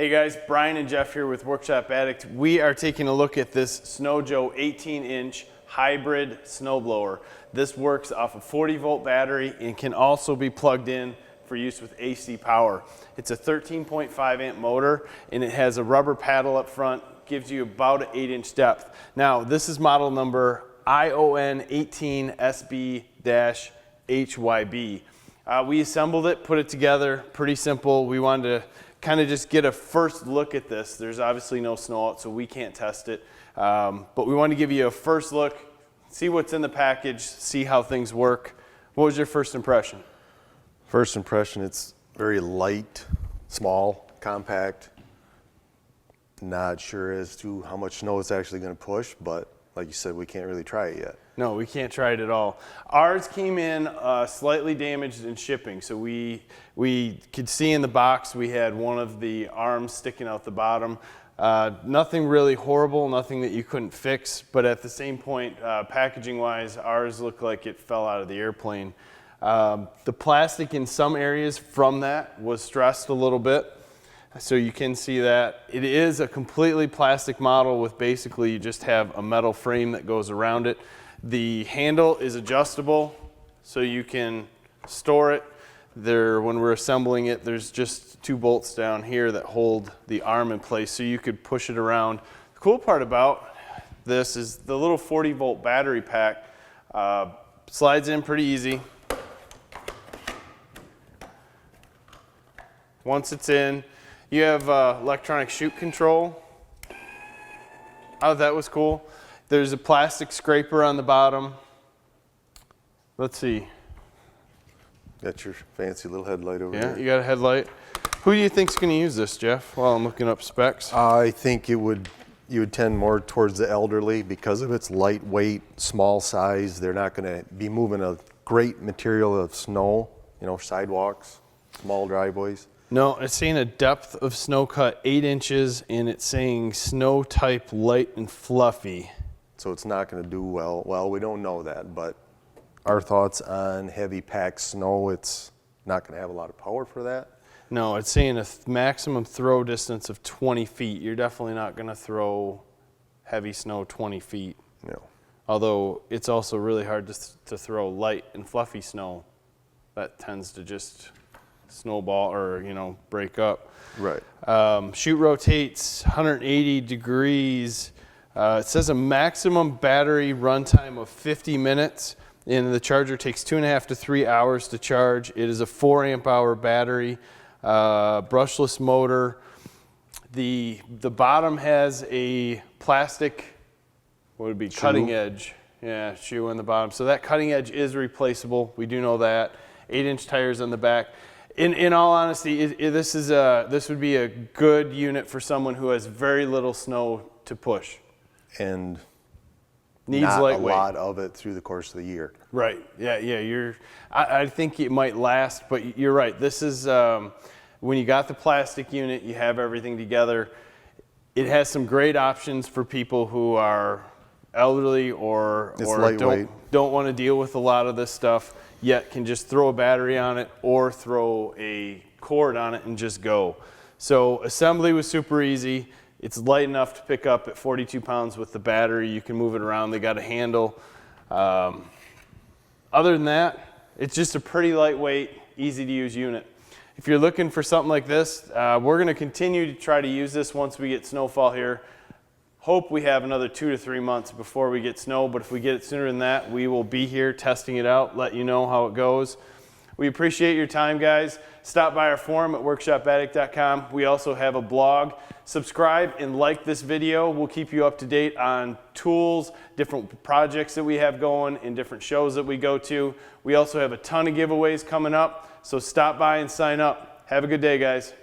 Hey guys, Brian and Jeff here with Workshop Addict. We are taking a look at this Snow Joe 18-inch hybrid snowblower. This works off a 40-volt battery and can also be plugged in for use with AC power. It's a 13.5 amp motor and it has a rubber paddle up front, gives you about an 8-inch depth. Now, this is model number ION 18SB-HYB. We assembled it, put it together, pretty simple. We wanted to kind of just get a first look at this. There's obviously no snow out, so we can't test it. But we want to give you a first look, see what's in the package, see how things work. What was your first impression? First impression, it's very light, small, compact. Not sure as to how much snow it's actually going to push, but like you said, we can't really try it yet. No, we can't try it at all. Ours came in slightly damaged in shipping, so we could see in the box we had one of the arms sticking out the bottom. Nothing really horrible, nothing that you couldn't fix, but at the same point, packaging-wise, ours looked like it fell out of the airplane. The plastic in some areas from that was stressed a little bit, so you can see that. It is a completely plastic model with basically you just have a metal frame that goes around it. The handle is adjustable, so you can store it. When we're assembling it, there's just 2 bolts down here that hold the arm in place, so you could push it around. The cool part about this is the little 40-volt battery pack slides in pretty easy. Once it's in, you have electronic chute control. Oh, that was cool. There's a plastic scraper on the bottom. Let's see. Got your fancy little headlight over there. there. Yeah, you got a headlight. Who do you think's going to use this, Jeff, while I'm looking up specs? I think you would tend more towards the elderly because of its lightweight, small size. They're not going to be moving a great material of snow, you know, sidewalks, small driveways. No, it's saying a depth of snow cut 8 inches, and it's saying snow type light and fluffy. So it's not going to do well. Well, we don't know that, but our thoughts on heavy packed snow, it's not going to have a lot of power for that. No, it's saying a maximum throw distance of 20 feet. You're definitely not going to throw heavy snow 20 feet. No. Although it's also really hard to throw light and fluffy snow. That tends to just snowball or, you know, break up. Right. Chute rotates 180 degrees. It says a maximum battery runtime of 50 minutes, and the charger takes 2.5 to 3 hours to charge. It is a 4 amp hour battery, brushless motor. The bottom has a plastic, what would it be, shoe. Cutting edge. Yeah, shoe on the bottom. So that cutting edge is replaceable. We do know that. 8-inch tires on the back. In all honesty, this would be a good unit for someone who has very little snow to push. And needs not lightweight. a lot of it through the course of the year. Right. Yeah. I think it might last, but you're right. This is when you got the plastic unit, you have everything together. It has some great options for people who are elderly or don't want to deal with a lot of this stuff, yet can just throw a battery on it or throw a cord on it and just go. So assembly was super easy. It's light enough to pick up at 42 pounds with the battery. You can move it around. They got a handle. Other than that, it's just a pretty lightweight, easy to use unit. If you're looking for something like this, we're going to continue to try to use this once we get snowfall here. Hope we have another 2 to 3 months before we get snow, but if we get it sooner than that, we will be here testing it out, let you know how it goes. We appreciate your time, guys. Stop by our forum at WorkshopAddict.com. We also have a blog. Subscribe and like this video. We'll keep you up to date on tools, different projects that we have going, and different shows that we go to. We also have a ton of giveaways coming up, so stop by and sign up. Have a good day, guys.